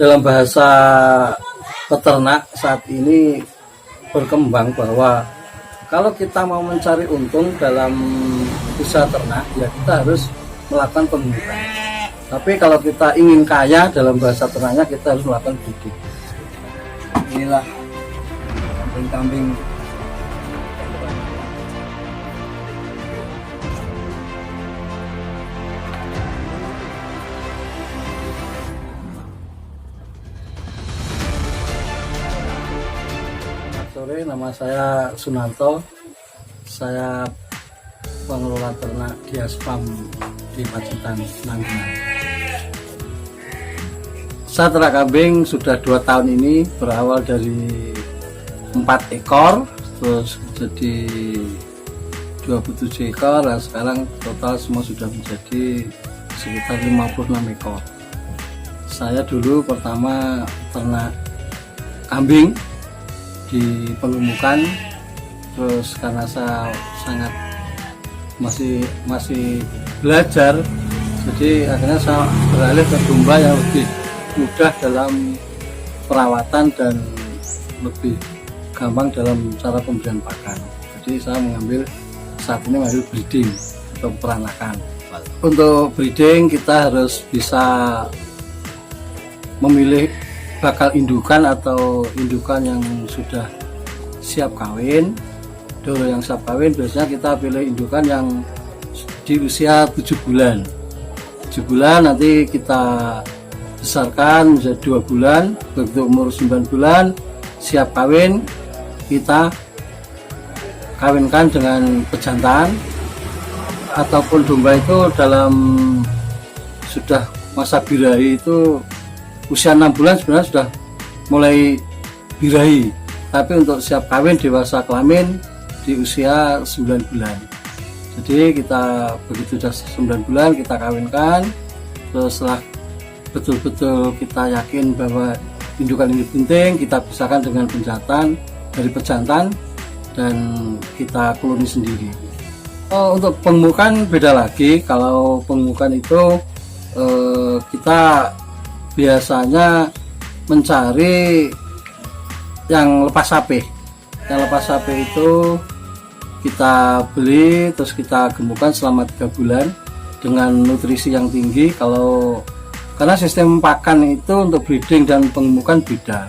dalam bahasa peternak saat ini berkembang bahwa kalau kita mau mencari untung dalam usaha ternak, ya kita harus melakukan pembukaan. Tapi kalau kita ingin kaya dalam bahasa ternaknya, kita harus melakukan breeding. Inilah kambing-kambing. Sore, nama saya Sunarto. Saya pengelola ternak Diaspam di Pacitan, Nanggengan. Saya ternak kambing sudah 2 tahun ini, berawal dari 4 ekor, terus jadi 27 ekor, dan sekarang total semua sudah menjadi sekitar 56 ekor. Saya dulu pertama ternak kambing di Pelumukan, terus karena saya sangat masih belajar, jadi akhirnya saya beralih ke domba yang lebih mudah dalam perawatan dan lebih gampang dalam cara pemberian pakan. Jadi saya saat ini mengambil breeding atau peranakan. Untuk breeding kita harus bisa memilih bakal indukan atau indukan yang sudah siap kawin. Dulu yang siap kawin biasanya kita pilih indukan yang di usia 7 bulan. 7 bulan nanti kita besarkan menjadi 2 bulan, begitu umur 9 bulan siap kawin, kita kawinkan dengan pejantan. Ataupun domba itu dalam sudah masa birahi itu usia 6 bulan sebenarnya sudah mulai birahi, tapi untuk siap kawin dewasa kelamin di usia 9 bulan. Jadi kita begitu sudah 9 bulan kita kawinkan, terus setelah betul-betul kita yakin bahwa indukan ini penting, kita pisahkan dengan penjantan dari pejantan dan kita kloni sendiri. Untuk pengemukan beda lagi. Kalau pengemukan itu kita biasanya mencari yang lepas sapi. Yang lepas sapi itu kita beli terus kita gemukkan selama 3 bulan dengan nutrisi yang tinggi. Karena sistem pakan itu untuk breeding dan pengemukan beda.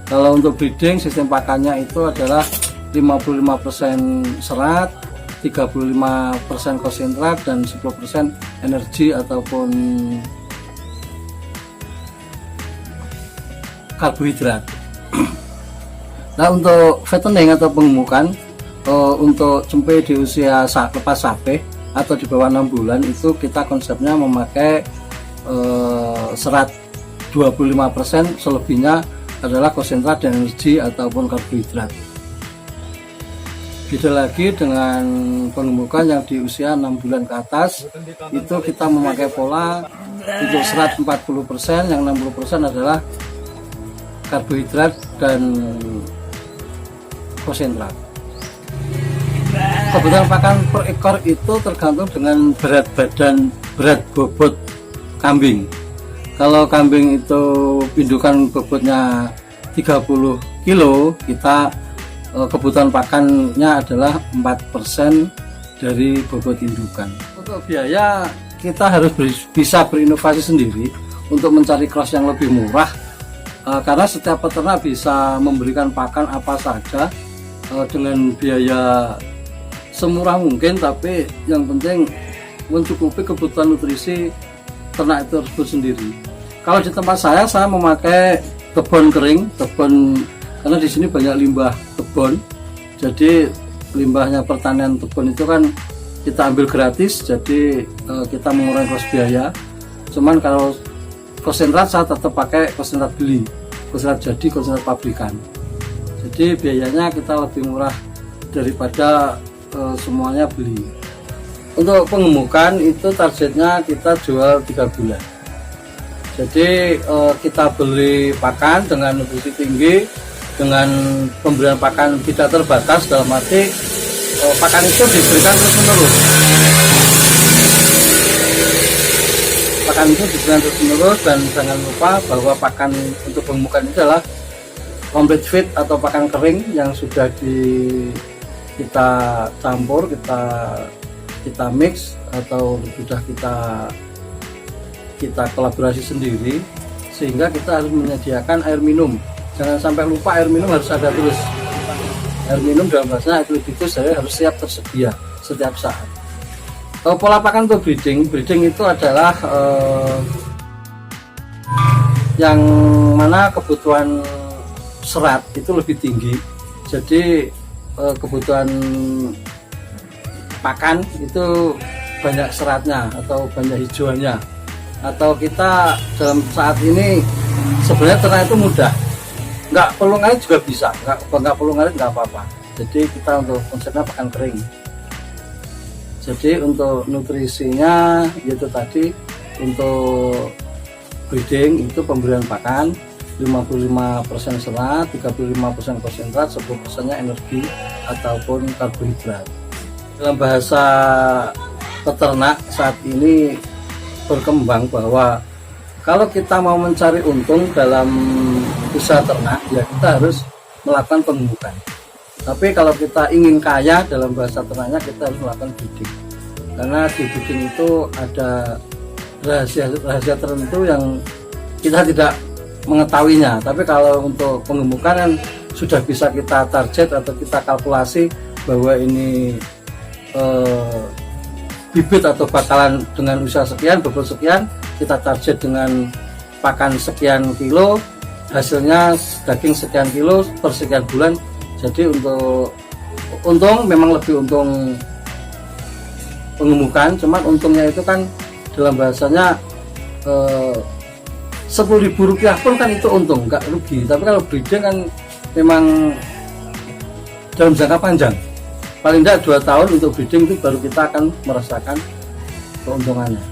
Kalau untuk breeding sistem pakannya itu adalah 55% serat, 35% konsentrat, dan 10% energi ataupun karbohidrat. Nah, untuk fattening atau pengemukan untuk cempe di usia lepas sapi atau di bawah 6 bulan itu kita konsepnya memakai serat 25%, selebihnya adalah konsentrat dan energi ataupun karbohidrat. Beda lagi dengan pengemukan yang di usia 6 bulan ke atas, itu kita memakai pola untuk serat 40%, yang 60% adalah karbohidrat dan konsentrat. Kebutuhan pakan per ekor itu tergantung dengan berat badan, berat bobot kambing. Kalau kambing itu indukan bobotnya 30 kilo, kita kebutuhan pakannya adalah 4% dari bobot indukan. Untuk biaya kita harus bisa berinovasi sendiri untuk mencari cross yang lebih murah, karena setiap peternak bisa memberikan pakan apa saja dengan biaya semurah mungkin, tapi yang penting mencukupi kebutuhan nutrisi ternak itu tersebut sendiri. Kalau di tempat saya memakai tebon kering, karena di sini banyak limbah tebon. Jadi limbahnya pertanian tebon itu kan kita ambil gratis, jadi kita mengurangi kos biaya. Cuman kalau konsentrat saya tetap pakai konsentrat beli, konsentrat jadi, konsentrat pabrikan. Jadi biayanya kita lebih murah daripada semuanya beli. Untuk pengemukan itu targetnya kita jual 3 bulan. Jadi kita beli pakan dengan nutrisi tinggi, dengan pemberian pakan tidak terbatas, dalam arti pakan itu diberikan terus menerus. pakan itu diberikan terus menerus, dan jangan lupa bahwa pakan untuk pemupukan itu adalah complete feed atau pakan kering yang sudah kita campur, kita mix atau sudah kita kolaborasi sendiri, sehingga kita harus menyediakan air minum. Jangan sampai lupa, air minum harus ada terus. Air minum dalam bahasa itu saya harus siap tersedia setiap saat. Pola pakan untuk breeding itu adalah yang mana kebutuhan serat itu lebih tinggi. Jadi kebutuhan pakan itu banyak seratnya atau banyak hijauannya. Atau kita dalam saat ini sebenarnya ternak itu mudah, nggak perlu ngarit juga bisa, nggak perlu ngarit nggak apa-apa. Jadi kita untuk konsepnya pakan kering. Jadi untuk nutrisinya yaitu tadi untuk breeding itu pemberian pakan 55% serat, 35% konsentrat, 10%-nya energi ataupun karbohidrat. Dalam bahasa peternak saat ini berkembang bahwa kalau kita mau mencari untung dalam usaha ternak, ya kita harus melakukan pengembukan. Tapi kalau kita ingin kaya dalam bahasa ternaknya, kita harus melakukan breeding. Karena di breeding itu ada rahasia tertentu yang kita tidak mengetahuinya. Tapi kalau untuk pengembukan kan sudah bisa kita target atau kita kalkulasi bahwa ini bibit atau bakalan dengan usaha sekian, bobot sekian, kita target dengan pakan sekian kilo, hasilnya daging sekian kilo per sekian bulan. Jadi untuk untung memang lebih untung pengemukan, cuman untungnya itu kan dalam bahasanya 10.000 rupiah pun kan itu untung, nggak rugi. Tapi kalau breeding kan memang dalam jangka panjang, paling tidak 2 tahun untuk breeding itu baru kita akan merasakan keuntungannya.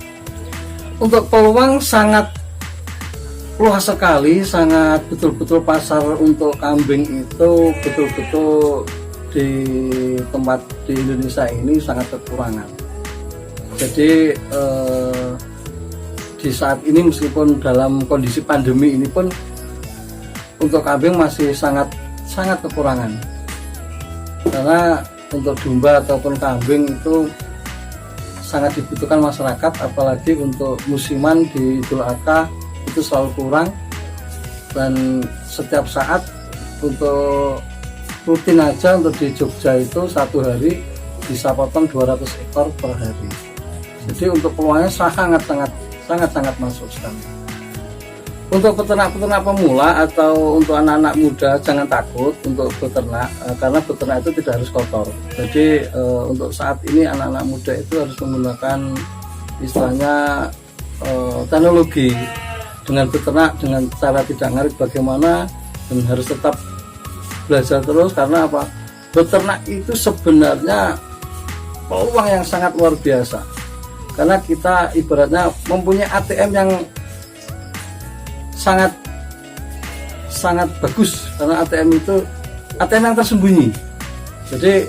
Untuk peluang sangat luas sekali, sangat betul-betul pasar untuk kambing itu betul-betul di tempat di Indonesia ini sangat kekurangan. Jadi di saat ini meskipun dalam kondisi pandemi ini pun untuk kambing masih sangat kekurangan, karena untuk domba ataupun kambing itu sangat dibutuhkan masyarakat, apalagi untuk musiman di Idul Adha itu selalu kurang. Dan setiap saat untuk rutin aja untuk di Jogja itu satu hari bisa potong 200 ekor per hari. Jadi untuk peluangnya sangat masuk sekali. Untuk peternak-peternak pemula atau untuk anak-anak muda jangan takut untuk beternak, karena beternak itu tidak harus kotor. Jadi untuk saat ini anak-anak muda itu harus menggunakan istilahnya teknologi dengan beternak dengan cara tidak ngarit bagaimana, dan harus tetap belajar terus. Karena apa? Beternak itu sebenarnya peluang yang sangat luar biasa, karena kita ibaratnya mempunyai ATM yang sangat bagus, karena ATM itu ATM yang tersembunyi. Jadi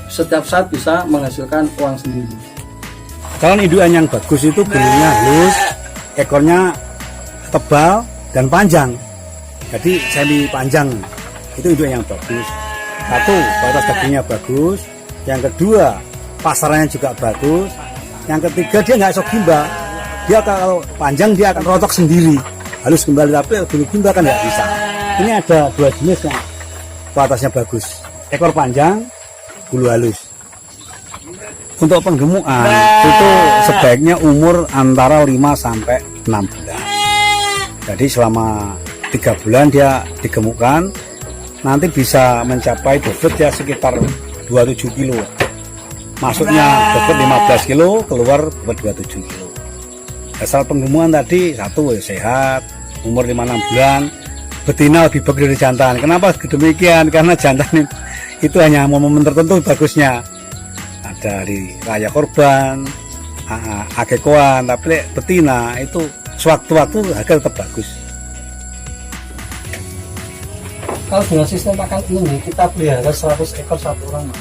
setiap saat bisa menghasilkan uang sendiri. Kalau indukan yang bagus itu bulunya halus, ekornya tebal dan panjang. Jadi semi panjang, itu induk yang bagus. Satu, batas dagingnya bagus. Yang kedua, pasarannya juga bagus. Yang ketiga, dia nggak sok gimba. Dia kalau panjang dia akan rotok sendiri, halus kembali. Tapi bulu gimba kan nggak bisa. Ini ada 2 jenis yang batasnya bagus, ekor panjang, bulu halus. Untuk penggemukan itu sebaiknya umur antara 5 sampai 6 bulan. Jadi selama 3 bulan dia digemukkan, nanti bisa mencapai bobot ya sekitar 27 kilo. Masuknya bobot 15 kilo, keluar bobot 27 kilo. Asal penggemukan tadi, satu sehat, umur 5-6 bulan, betina lebih bagus dari jantan. Kenapa demikian? Karena jantan itu hanya momen tertentu bagusnya. Ada di raya korban, akekoan, tapi betina itu sewaktu-waktu harga tetap bagus. Kalau dengan sistem pakan ini kita pelihara 100 ekor satu orang.